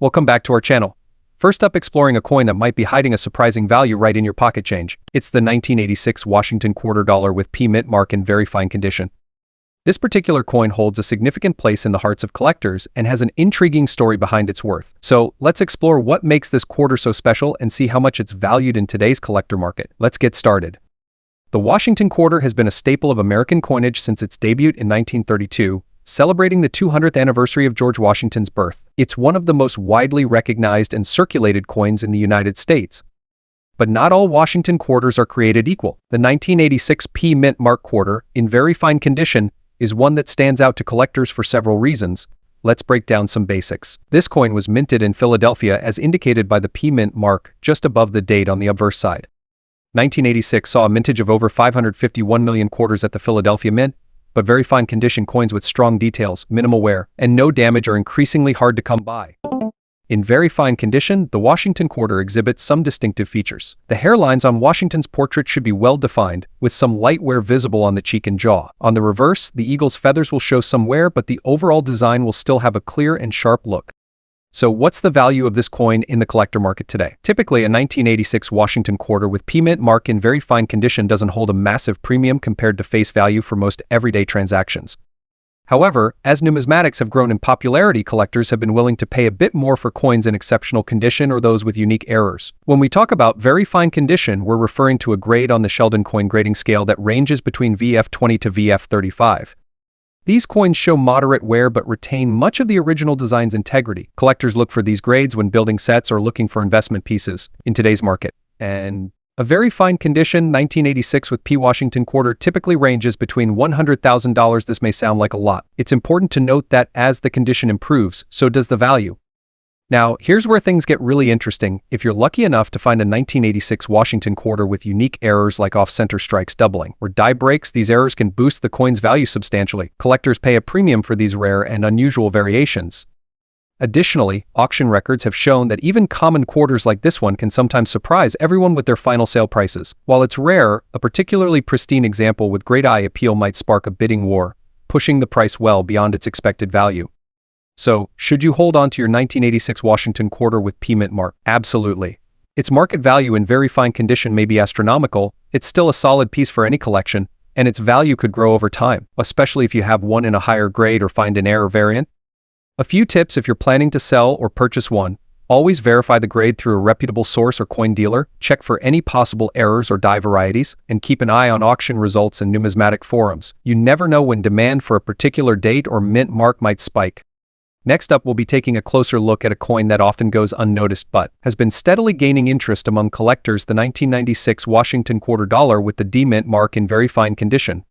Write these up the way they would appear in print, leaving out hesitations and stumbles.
Welcome back to our channel. First up, exploring a coin that might be hiding a surprising value right in your pocket change. It's the 1986 Washington quarter dollar with P mint mark in very fine condition. This particular coin holds a significant place in the hearts of collectors and has an intriguing story behind its worth. So let's explore what makes this quarter so special and see how much it's valued in today's collector market. Let's get started. The Washington quarter has been a staple of American coinage since its debut in 1932, celebrating the 200th anniversary of George Washington's birth. It's one of the most widely recognized and circulated coins in the United States. But not all Washington quarters are created equal. The 1986 P mint mark quarter, in very fine condition, is one that stands out to collectors for several reasons. Let's break down some basics. This coin was minted in Philadelphia as indicated by the P mint mark just above the date on the obverse side. 1986 saw a mintage of over 551 million quarters at the Philadelphia Mint, but very fine condition coins with strong details, minimal wear, and no damage are increasingly hard to come by. In very fine condition, the Washington quarter exhibits some distinctive features. The hairlines on Washington's portrait should be well defined, with some light wear visible on the cheek and jaw. On the reverse, the eagle's feathers will show some wear, but the overall design will still have a clear and sharp look. So what's the value of this coin in the collector market today? Typically, a 1986 Washington quarter with P mint mark in very fine condition doesn't hold a massive premium compared to face value for most everyday transactions. However, as numismatics have grown in popularity, collectors have been willing to pay a bit more for coins in exceptional condition or those with unique errors. When we talk about very fine condition, we're referring to a grade on the Sheldon coin grading scale that ranges between VF20 to VF35. These coins show moderate wear but retain much of the original design's integrity. Collectors look for these grades when building sets or looking for investment pieces in today's market. And a very fine condition 1986 with P Washington quarter typically ranges between $100,000. This may sound like a lot. It's important to note that as the condition improves, so does the value. Now, here's where things get really interesting. If you're lucky enough to find a 1986 Washington quarter with unique errors like off-center strikes doubling or die breaks, these errors can boost the coin's value substantially. Collectors pay a premium for these rare and unusual variations. Additionally, auction records have shown that even common quarters like this one can sometimes surprise everyone with their final sale prices. While it's rare, a particularly pristine example with great eye appeal might spark a bidding war, pushing the price well beyond its expected value. So, should you hold on to your 1986 Washington quarter with P mint mark? Absolutely. Its market value in very fine condition may be astronomical, it's still a solid piece for any collection, and its value could grow over time, especially if you have one in a higher grade or find an error variant. A few tips if you're planning to sell or purchase one: always verify the grade through a reputable source or coin dealer, check for any possible errors or die varieties, and keep an eye on auction results and numismatic forums. You never know when demand for a particular date or mint mark might spike. Next up, we'll be taking a closer look at a coin that often goes unnoticed but has been steadily gaining interest among collectors: the 1996 Washington quarter dollar with the D mint mark in very fine condition.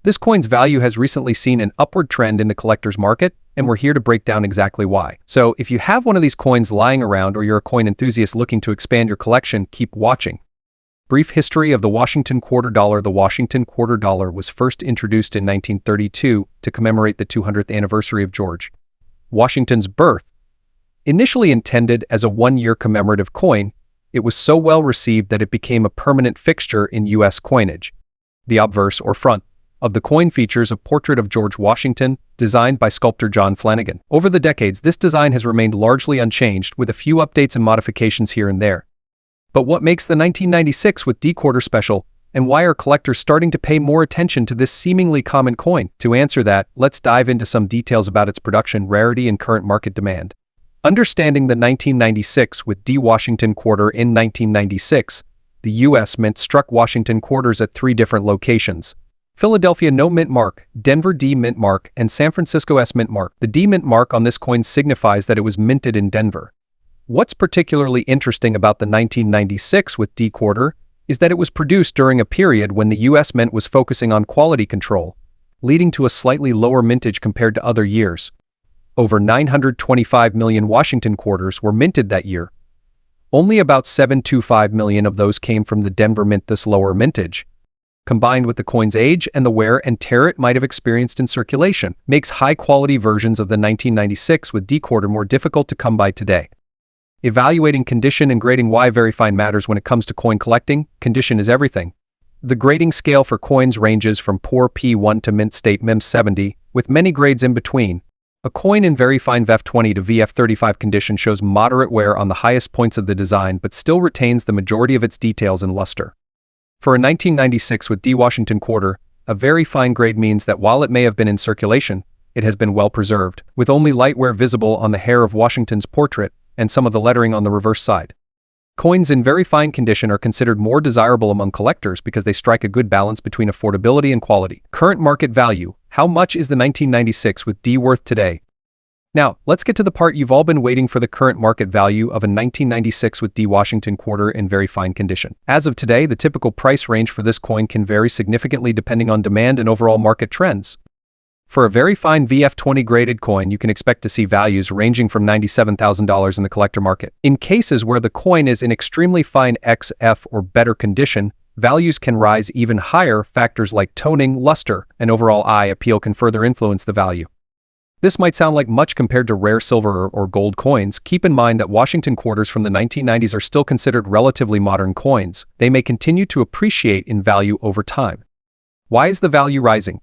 This coin's value has recently seen an upward trend in the collector's market, and we're here to break down exactly why. So if you have one of these coins lying around or you're a coin enthusiast looking to expand your collection, keep watching. Brief history of the Washington quarter dollar. The Washington quarter dollar was first introduced in 1932 to commemorate the 200th anniversary of George Washington's birth. Initially intended as a one-year commemorative coin, it was so well received that it became a permanent fixture in U.S. coinage. The obverse, or front, of the coin features a portrait of George Washington, designed by sculptor John Flanagan. Over the decades, this design has remained largely unchanged, with a few updates and modifications here and there. But what makes the 1996 with D quarter special, and why are collectors starting to pay more attention to this seemingly common coin? To answer that, let's dive into some details about its production, rarity, and current market demand. Understanding the 1996 with D Washington quarter. In 1996, the U.S. Mint struck Washington quarters at 3 different locations: Philadelphia no mint mark, Denver D mint mark, and San Francisco S mint mark. The D mint mark on this coin signifies that it was minted in Denver. What's particularly interesting about the 1996 with D quarter is that it was produced during a period when the U.S. Mint was focusing on quality control, leading to a slightly lower mintage compared to other years. Over 925 million Washington quarters were minted that year. Only about 725 million of those came from the Denver Mint. This lower mintage, combined with the coin's age and the wear and tear it might have experienced in circulation, makes high-quality versions of the 1996 with D quarter more difficult to come by today. Evaluating condition and grading. Why very fine matters when it comes to coin collecting? Condition is everything. The grading scale for coins ranges from poor P1 to mint state MIM 70, with many grades in between. A coin in very fine VF20 to VF35 condition shows moderate wear on the highest points of the design but still retains the majority of its details and luster. For a 1996 with D Washington quarter, a very fine grade means that while it may have been in circulation, it has been well preserved, with only light wear visible on the hair of Washington's portrait and some of the lettering on the reverse side. Coins in very fine condition are considered more desirable among collectors because they strike a good balance between affordability and quality. Current market value. How much is the 1996 with D worth today? Now, let's get to the part you've all been waiting for, the current market value of a 1996 with D Washington quarter in very fine condition. As of today, the typical price range for this coin can vary significantly depending on demand and overall market trends. For a very fine VF20 graded coin, you can expect to see values ranging from $97,000 in the collector market. In cases where the coin is in extremely fine XF or better condition, values can rise even higher. Factors like toning, luster, and overall eye appeal can further influence the value. This might sound like much compared to rare silver or gold coins. Keep in mind that Washington quarters from the 1990s are still considered relatively modern coins. They may continue to appreciate in value over time. Why is the value rising?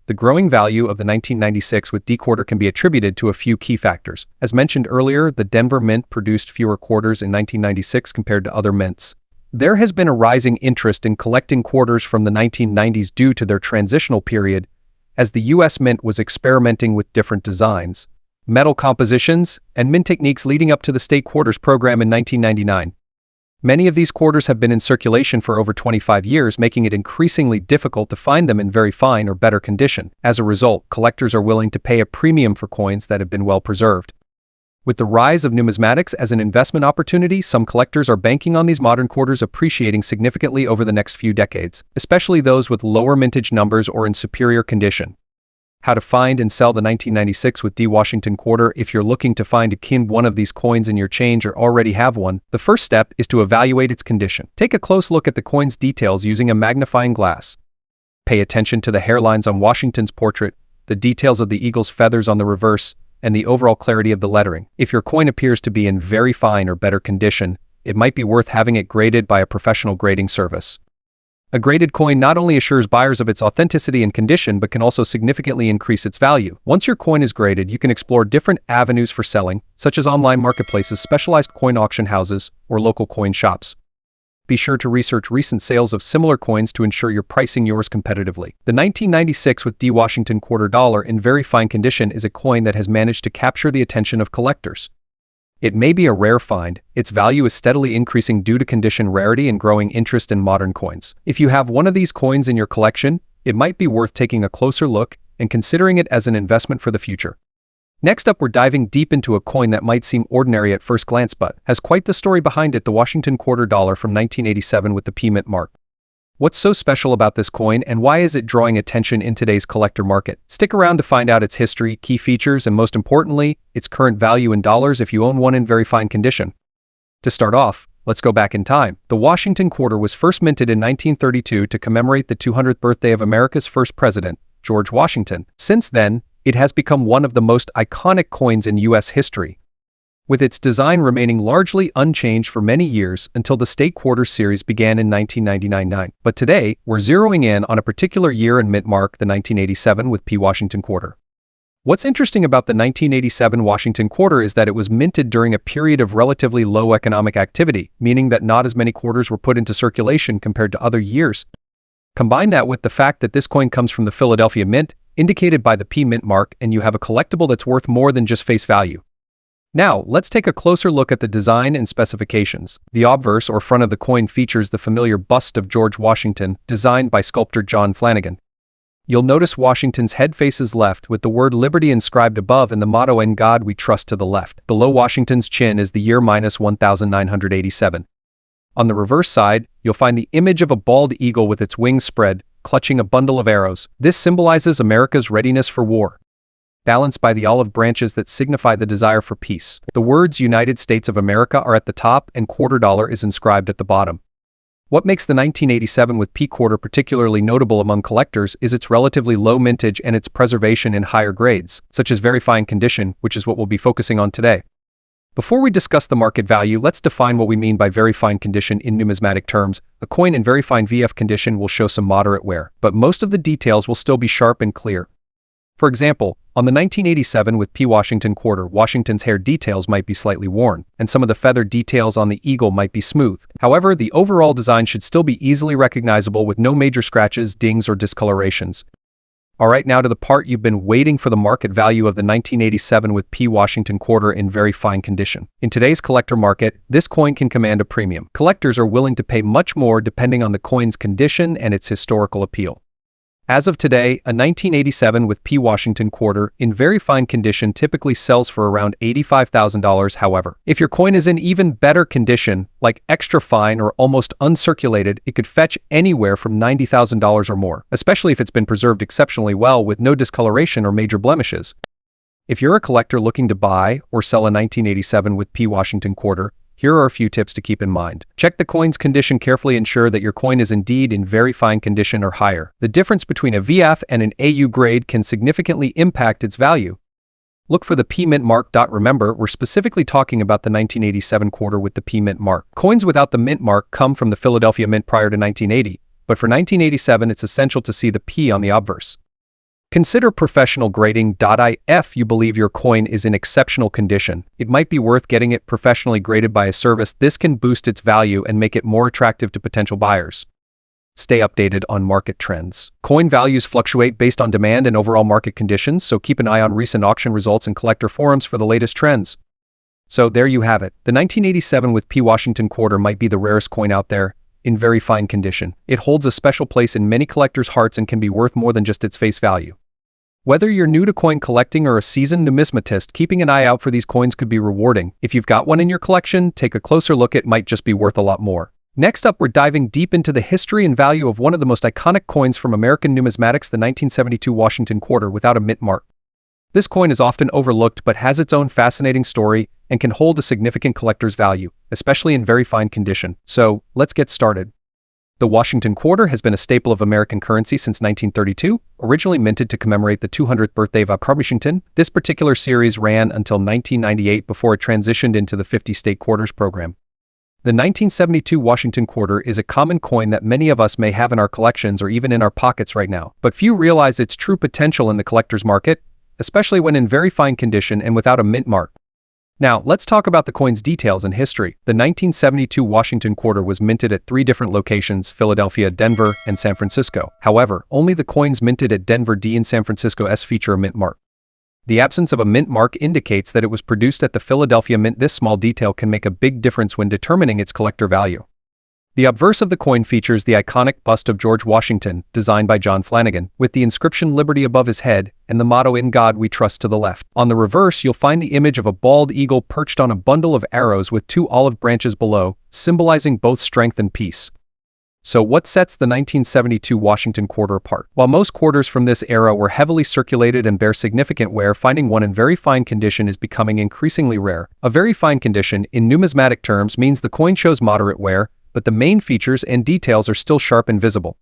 The growing value of the 1996 with D quarter can be attributed to a few key factors. As mentioned earlier, the Denver Mint produced fewer quarters in 1996 compared to other mints. There has been a rising interest in collecting quarters from the 1990s due to their transitional period, as the U.S. Mint was experimenting with different designs, metal compositions, and mint techniques leading up to the state quarters program in 1999. Many of these quarters have been in circulation for over 25 years, making it increasingly difficult to find them in very fine or better condition. As a result, collectors are willing to pay a premium for coins that have been well preserved. With the rise of numismatics as an investment opportunity, some collectors are banking on these modern quarters appreciating significantly over the next few decades, especially those with lower mintage numbers or in superior condition. How to find and sell the 1996 with D Washington quarter. If you're looking to find one of these coins in your change or already have one, the first step is to evaluate its condition. Take a close look at the coin's details using a magnifying glass. Pay attention to the hairlines on Washington's portrait, the details of the eagle's feathers on the reverse, and the overall clarity of the lettering. If your coin appears to be in very fine or better condition, it might be worth having it graded by a professional grading service. A graded coin not only assures buyers of its authenticity and condition, but can also significantly increase its value. Once your coin is graded, you can explore different avenues for selling, such as online marketplaces, specialized coin auction houses, or local coin shops. Be sure to research recent sales of similar coins to ensure you're pricing yours competitively. The 1996 with D Washington quarter dollar in very fine condition is a coin that has managed to capture the attention of collectors. It may be a rare find. Its value is steadily increasing due to condition rarity and growing interest in modern coins. If you have one of these coins in your collection, it might be worth taking a closer look and considering it as an investment for the future. Next up, we're diving deep into a coin that might seem ordinary at first glance but has quite the story behind it, the Washington quarter dollar from 1987 with the P Mint mark. What's so special about this coin and why is it drawing attention in today's collector market? Stick around to find out its history, key features, and most importantly, its current value in dollars if you own one in very fine condition. To start off, let's go back in time. The Washington quarter was first minted in 1932 to commemorate the 200th birthday of America's first president, George Washington. Since then, it has become one of the most iconic coins in U.S. history, with its design remaining largely unchanged for many years until the State Quarters series began in 1999. But today, we're zeroing in on a particular year and mint mark, the 1987 with P Washington quarter. What's interesting about the 1987 Washington quarter is that it was minted during a period of relatively low economic activity, meaning that not as many quarters were put into circulation compared to other years. Combine that with the fact that this coin comes from the Philadelphia Mint, indicated by the P Mint mark, and you have a collectible that's worth more than just face value. Now, let's take a closer look at the design and specifications. The obverse or front of the coin features the familiar bust of George Washington, designed by sculptor John Flanagan. You'll notice Washington's head faces left, with the word Liberty inscribed above and the motto "In God We Trust" to the left. Below Washington's chin is the year -1987. On the reverse side, you'll find the image of a bald eagle with its wings spread, clutching a bundle of arrows. This symbolizes America's readiness for war, balanced by the olive branches that signify the desire for peace. The words United States of America are at the top and quarter dollar is inscribed at the bottom. What makes the 1987 with P quarter particularly notable among collectors is its relatively low mintage and its preservation in higher grades, such as very fine condition, which is what we'll be focusing on today. Before we discuss the market value, let's define what we mean by very fine condition in numismatic terms. A coin in very fine VF condition will show some moderate wear, but most of the details will still be sharp and clear. For example, on the 1987 with P. Washington quarter, Washington's hair details might be slightly worn, and some of the feather details on the eagle might be smooth. However, the overall design should still be easily recognizable with no major scratches, dings, or discolorations. Alright, now to the part you've been waiting for: the market value of the 1987 with P. Washington quarter in very fine condition. In today's collector market, this coin can command a premium. Collectors are willing to pay much more depending on the coin's condition and its historical appeal. As of today, a 1987 with P. Washington quarter in very fine condition typically sells for around $85,000. However, if your coin is in even better condition, like extra fine or almost uncirculated, it could fetch anywhere from $90,000 or more, especially if it's been preserved exceptionally well with no discoloration or major blemishes. If you're a collector looking to buy or sell a 1987 with P. Washington quarter, here are a few tips to keep in mind. Check the coin's condition carefully. Ensure that your coin is indeed in very fine condition or higher. The difference between a VF and an AU grade can significantly impact its value. Look for the P mint mark. Remember, we're specifically talking about the 1987 quarter with the P mint mark. Coins without the mint mark come from the Philadelphia Mint prior to 1980, but for 1987 it's essential to see the P on the obverse. Consider professional grading. If you believe your coin is in exceptional condition, it might be worth getting it professionally graded by a service. This can boost its value and make it more attractive to potential buyers. Stay updated on market trends. Coin values fluctuate based on demand and overall market conditions, so keep an eye on recent auction results and collector forums for the latest trends. So there you have it. The 1987 with P. Washington quarter might be the rarest coin out there, in very fine condition. It holds a special place in many collectors' hearts and can be worth more than just its face value. Whether you're new to coin collecting or a seasoned numismatist, keeping an eye out for these coins could be rewarding. If you've got one in your collection, take a closer look. It might just be worth a lot more. Next up, we're diving deep into the history and value of one of the most iconic coins from American numismatics, the 1972 Washington quarter without a mint mark. This coin is often overlooked but has its own fascinating story and can hold a significant collector's value, especially in very fine condition. So, let's get started. The Washington quarter has been a staple of American currency since 1932, originally minted to commemorate the 200th birthday of Abraham Washington. This particular series ran until 1998 before it transitioned into the 50-state quarters program. The 1972 Washington quarter is a common coin that many of us may have in our collections or even in our pockets right now, but few realize its true potential in the collector's market, especially when in very fine condition and without a mint mark. Now, let's talk about the coin's details and history. The 1972 Washington quarter was minted at 3 different locations: Philadelphia, Denver, and San Francisco. However, only the coins minted at Denver D and San Francisco S feature a mint mark. The absence of a mint mark indicates that it was produced at the Philadelphia Mint. This small detail can make a big difference when determining its collector value. The obverse of the coin features the iconic bust of George Washington, designed by John Flanagan, with the inscription "Liberty" above his head and the motto "In God We Trust" to the left. On the reverse, you'll find the image of a bald eagle perched on a bundle of arrows with 2 olive branches below, symbolizing both strength and peace. So what sets the 1972 Washington quarter apart? While most quarters from this era were heavily circulated and bear significant wear, finding one in very fine condition is becoming increasingly rare. A very fine condition, in numismatic terms, means the coin shows moderate wear, but the main features and details are still sharp and visible.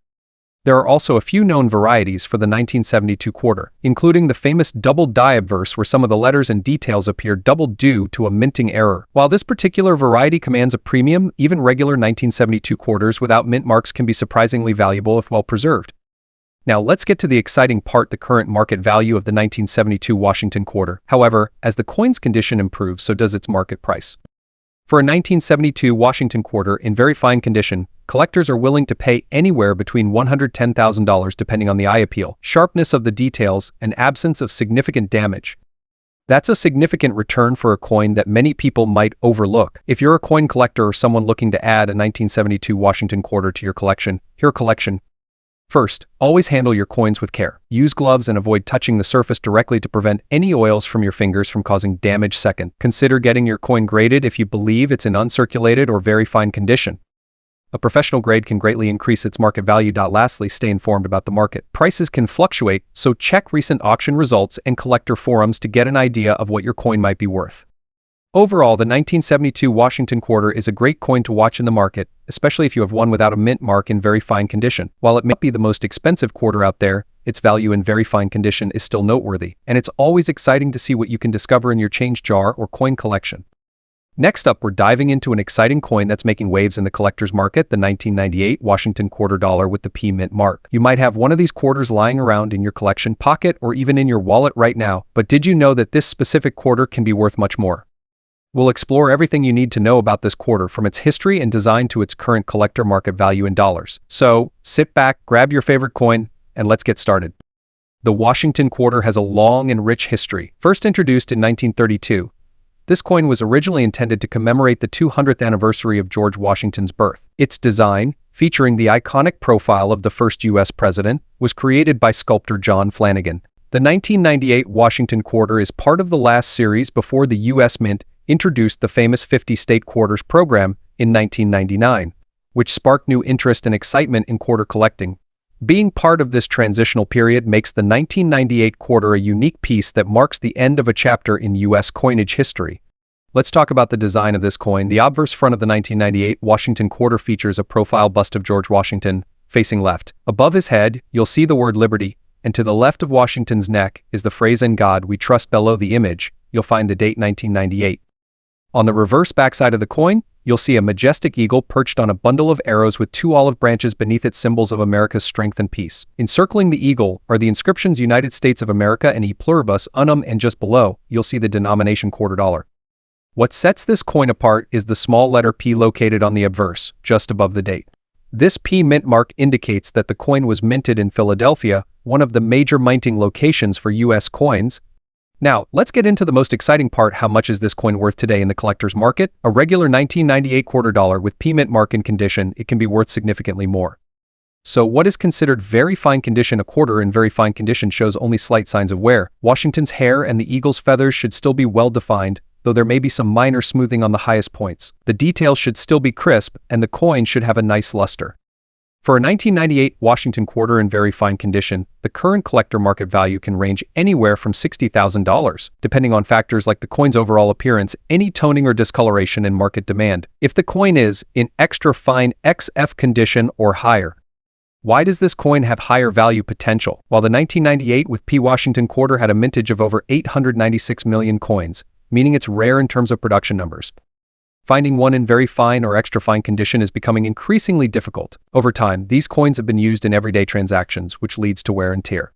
There are also a few known varieties for the 1972 quarter, including the famous doubled die obverse, where some of the letters and details appear doubled due to a minting error. While this particular variety commands a premium, even regular 1972 quarters without mint marks can be surprisingly valuable if well preserved. Now let's get to the exciting part: the current market value of the 1972 Washington quarter. However, as the coin's condition improves, so does its market price. For a 1972 Washington quarter in very fine condition, collectors are willing to pay anywhere between $110,000 depending on the eye appeal, sharpness of the details, and absence of significant damage. That's a significant return for a coin that many people might overlook. If you're a coin collector or someone looking to add a 1972 Washington quarter to your collection, First, always handle your coins with care. Use gloves and avoid touching the surface directly to prevent any oils from your fingers from causing damage. Second, consider getting your coin graded if you believe it's in uncirculated or very fine condition. A professional grade can greatly increase its market value. Lastly, stay informed about the market. Prices can fluctuate, so check recent auction results and collector forums to get an idea of what your coin might be worth. Overall, the 1972 Washington quarter is a great coin to watch in the market, especially if you have one without a mint mark in very fine condition. While it may not be the most expensive quarter out there, its value in very fine condition is still noteworthy, and it's always exciting to see what you can discover in your change jar or coin collection. Next up, we're diving into an exciting coin that's making waves in the collector's market, the 1998 Washington quarter dollar with the P mint mark. You might have one of these quarters lying around in your collection pocket or even in your wallet right now, but did you know that this specific quarter can be worth much more? We'll explore everything you need to know about this quarter, from its history and design to its current collector market value in dollars. So, sit back, grab your favorite coin, and let's get started. The Washington quarter has a long and rich history. First introduced in 1932, this coin was originally intended to commemorate the 200th anniversary of George Washington's birth. Its design, featuring the iconic profile of the first U.S. president, was created by sculptor John Flanagan. The 1998 Washington quarter is part of the last series before the U.S. Mint introduced the famous 50-state quarters program in 1999, which sparked new interest and excitement in quarter collecting. Being part of this transitional period makes the 1998 quarter a unique piece that marks the end of a chapter in U.S. coinage history. Let's talk about the design of this coin. The obverse front of the 1998 Washington quarter features a profile bust of George Washington, facing left. Above his head, you'll see the word Liberty, and to the left of Washington's neck is the phrase "In God We Trust." Below the image, you'll find the date 1998. On the reverse backside of the coin, you'll see a majestic eagle perched on a bundle of arrows with two olive branches beneath it, symbols of America's strength and peace. Encircling the eagle are the inscriptions United States of America and E pluribus unum, and just below, you'll see the denomination quarter dollar. What sets this coin apart is the small letter P located on the obverse, just above the date. This P mint mark indicates that the coin was minted in Philadelphia, one of the major minting locations for U.S. coins. Now, let's get into the most exciting part. How much is this coin worth today in the collector's market? A regular 1998 quarter dollar with P mint mark in condition, it can be worth significantly more. So what is considered very fine condition? A quarter in very fine condition shows only slight signs of wear. Washington's hair and the eagle's feathers should still be well defined, though there may be some minor smoothing on the highest points. The details should still be crisp, and the coin should have a nice luster. For a 1998 Washington quarter in very fine condition, the current collector market value can range anywhere from $60,000, depending on factors like the coin's overall appearance, any toning or discoloration, and market demand. If the coin is in extra fine XF condition or higher. Why does this coin have higher value potential? While the 1998 with P Washington quarter had a mintage of over 896 million coins, meaning it's rare in terms of production numbers, finding one in very fine or extra fine condition is becoming increasingly difficult. Over time, these coins have been used in everyday transactions, which leads to wear and tear.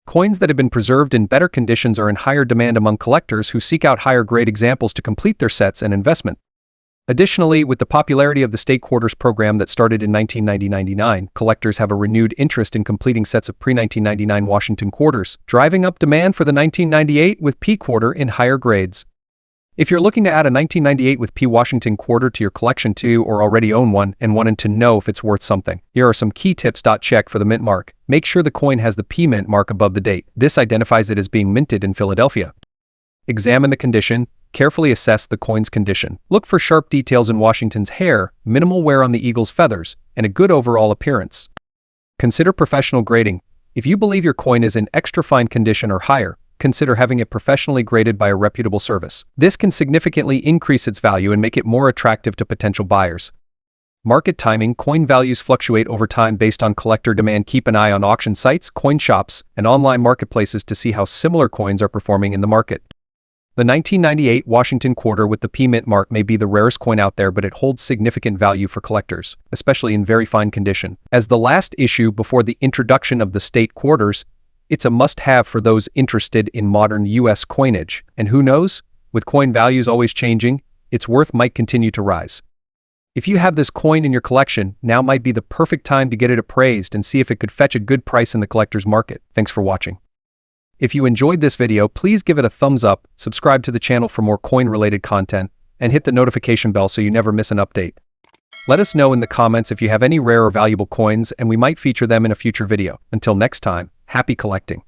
Coins that have been preserved in better conditions are in higher demand among collectors who seek out higher grade examples to complete their sets and investment. Additionally, with the popularity of the state quarters program that started in 1999, collectors have a renewed interest in completing sets of pre-1999 Washington quarters, driving up demand for the 1998 with P quarter in higher grades. If you're looking to add a 1998 with P Washington quarter to your collection too, or already own one and wanted to know if it's worth something, here are some key tips. Check for the mint mark. Make sure the coin has the P mint mark above the date. This identifies it as being minted in Philadelphia. Examine the condition. Carefully assess the coin's condition. Look for sharp details in Washington's hair, minimal wear on the eagle's feathers, and a good overall appearance. Consider professional grading. If you believe your coin is in extra fine condition or higher, consider having it professionally graded by a reputable service. This can significantly increase its value and make it more attractive to potential buyers. Market timing. Coin values fluctuate over time based on collector demand. Keep an eye on auction sites, coin shops, and online marketplaces to see how similar coins are performing in the market. The 1998 Washington quarter with the P mint mark may be the rarest coin out there, but it holds significant value for collectors, especially in very fine condition. As the last issue before the introduction of the state quarters, it's a must-have for those interested in modern U.S. coinage. And who knows, with coin values always changing, its worth might continue to rise. If you have this coin in your collection, now might be the perfect time to get it appraised and see if it could fetch a good price in the collector's market. Thanks for watching. If you enjoyed this video, please give it a thumbs up, subscribe to the channel for more coin-related content, and hit the notification bell so you never miss an update. Let us know in the comments if you have any rare or valuable coins, and we might feature them in a future video. Until next time, happy collecting.